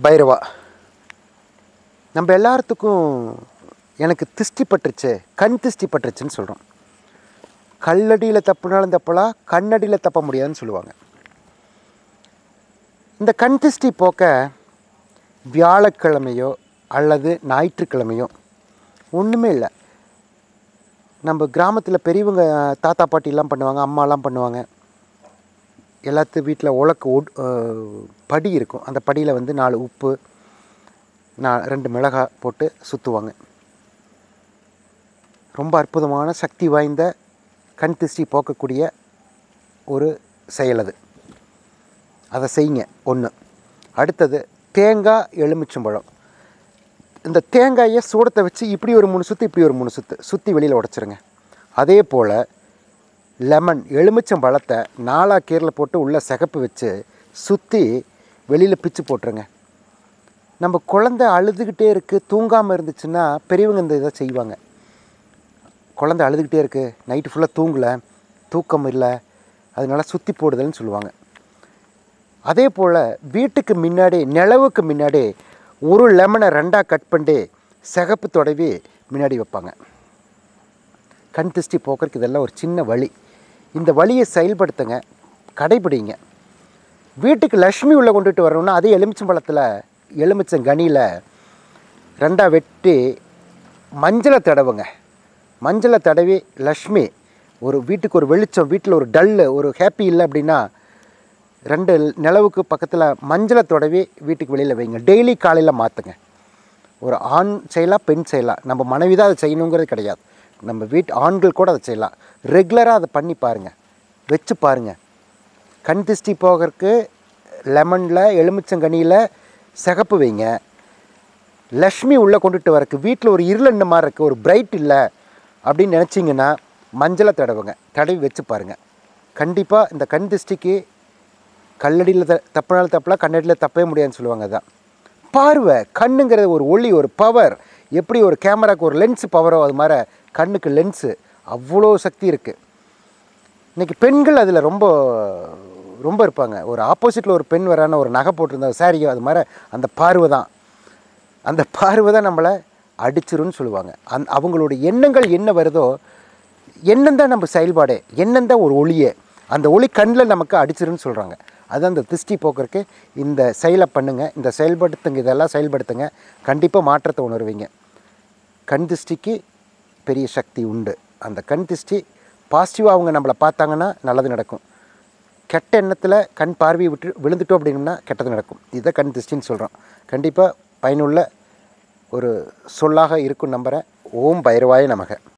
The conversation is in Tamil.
பைரவா, நம்ம எல்லாத்துக்கும் எனக்கு திஷ்டி பட்டுருச்சு, கண் திஷ்டி பட்டுருச்சுன்னு சொல்கிறோம். கல்லடியில் தப்புனாலும் தப்பலாம், கண்ணடியில் தப்ப முடியாதுன்னு சொல்லுவாங்க. இந்த கண் திஷ்டி போக்க வியாழக்கிழமையோ அல்லது ஞாயிற்றுக்கிழமையோ ஒன்றுமே இல்லை. நம்ம கிராமத்தில் பெரியவங்க தாத்தா பாட்டிலாம் பண்ணுவாங்க, அம்மாலாம் பண்ணுவாங்க. எல்லாத்து வீட்டில் உலக்கு படி இருக்கும். அந்த படியில் 4 உப்பு 2 மிளகாய் போட்டு சுற்றுவாங்க. ரொம்ப அற்புதமான சக்தி வாய்ந்த கண் திஷ்டி போக்கக்கூடிய ஒரு செயல் அது. அதை செய்யுங்க. ஒன்று. அடுத்தது தேங்காய் எலுமிச்சம்பழம். இந்த தேங்காயை சூடத்தை வச்சு இப்படி ஒரு 3 சுற்று, இப்படி ஒரு 3 சுற்று சுற்றி வெளியில் உடச்சிருங்க. அதே போல் லெமன் எலுமிச்சம்பழத்தை 4 கீரில் போட்டு உள்ளே சிகப்பு வச்சு சுற்றி வெளியில் பிச்சு போட்டுருங்க. நம்ம குழந்தை அழுதுகிட்டே இருக்குது, தூங்காமல் இருந்துச்சுன்னா பெரியவங்க இந்த இதை செய்வாங்க. குழந்தை அழுதுகிட்டே இருக்குது, நைட்டு ஃபுல்லாக தூங்கலை, தூக்கம் இல்லை, அதனால சுற்றி போடுதல்னு சொல்லுவாங்க. அதே போல் வீட்டுக்கு முன்னாடி நிலவுக்கு முன்னாடி ஒரு லெமனை 2ஆக கட் பண்ணி சிகப்பு தொடவி முன்னாடி வைப்பாங்க. கண் திஷ்டி போக்குறதுக்கு இதெல்லாம் ஒரு சின்ன வழி. இந்த வழியை செயல்படுத்துங்க, கடைபிடிங்க. வீட்டுக்கு லக்ஷ்மி உள்ளே கொண்டுட்டு வரணும்னா அதே எலுமிச்சம்பழத்தில் எலுமிச்சங்கனியில் 2ஆக வெட்டி மஞ்சளை தடவுங்க. மஞ்சளை தடவி லக்ஷ்மி ஒரு வீட்டுக்கு ஒரு வெளிச்சம், வீட்டில் ஒரு டல்லு, ஒரு ஹாப்பி இல்லை அப்படின்னா 2 நிலவுக்கு பக்கத்தில் மஞ்சளை தடவி வீட்டுக்கு வெளியில் வைங்க. டெய்லி காலையில் மாற்றுங்க. ஒரு ஆண் செய்யலாம், பெண் செய்யலாம். நம்ம மனைவி தான் அதை செய்யணுங்கிறது கிடையாது. நம்ம ஆண்கள் கூட அதை செய்யலாம். ரெகுலராக அதை பண்ணி பாருங்கள், வச்சு பாருங்கள். கண் திஷ்டி போகிறதுக்கு லெமனில் எலுமிச்சங்கனியில் சிகப்பு வைங்க. லக்ஷ்மி உள்ளே கொண்டுட்டு வரக்கு வீட்டில் ஒரு இருளண்ண மாதிரி இருக்குது, ஒரு பிரைட் இல்லை அப்படின்னு நினச்சிங்கன்னா மஞ்சளை தடவுங்க. தடவி வச்சு பாருங்கள். கண்டிப்பாக இந்த கண் திஷ்டிக்கு கல்லடியில் தப்பினாலும் தப்பலாம், கண்ணடியில் தப்பவே முடியாதுன்னு சொல்லுவாங்க. அதுதான் பார்வை. கண்ணுங்கிறது ஒரு ஒளி, ஒரு பவர். எப்படி ஒரு கேமராவுக்கு ஒரு லென்ஸு பவரோ அது மாதிரி கண்ணுக்கு லென்ஸு அவ்வளோ சக்தி இருக்குது. இன்றைக்கி பெண்கள் அதில் ரொம்ப ரொம்ப இருப்பாங்க. ஒரு ஆப்போசிட்டில் ஒரு பெண் வரான ஒரு நகை போட்டிருந்தா சாரியோ அது மாதிரி அந்த பார்வை தான், அந்த பார்வை தான் நம்மளை அடிச்சிருன்னு சொல்லுவாங்க. அவங்களோட எண்ணங்கள் என்ன வருதோ, எண்ணம் தான் நம்ம செயல்பாடே, எண்ணம் தான் ஒரு ஒளியே. அந்த ஒளி கண்ணில் நமக்கு அடிச்சிருன்னு சொல்கிறாங்க. அதுதான் இந்த திஷ்டி போக்குறதுக்கு இந்த செயலை பண்ணுங்கள். இந்த செயல்படுத்துங்க, இதெல்லாம் செயல்படுத்துங்க. கண்டிப்பாக மாற்றத்தை உணர்வீங்க. கண் திஷ்டிக்கு பெரிய சக்தி உண்டு. அந்த கண் திஷ்டி பாசிட்டிவாக அவங்க நம்மளை பார்த்தாங்கன்னா நல்லது நடக்கும். கெட்ட எண்ணத்தில் கண் பார்வையை விட்டு விழுந்துட்டோம் அப்படின்னா கெட்டது நடக்கும். இதுதான் கண் திஷ்டின்னு சொல்கிறோம். கண்டிப்பாக பயனுள்ள ஒரு சொல்லாக இருக்கும் நம்புகிறேன். ஓம் பைரவாய நமக.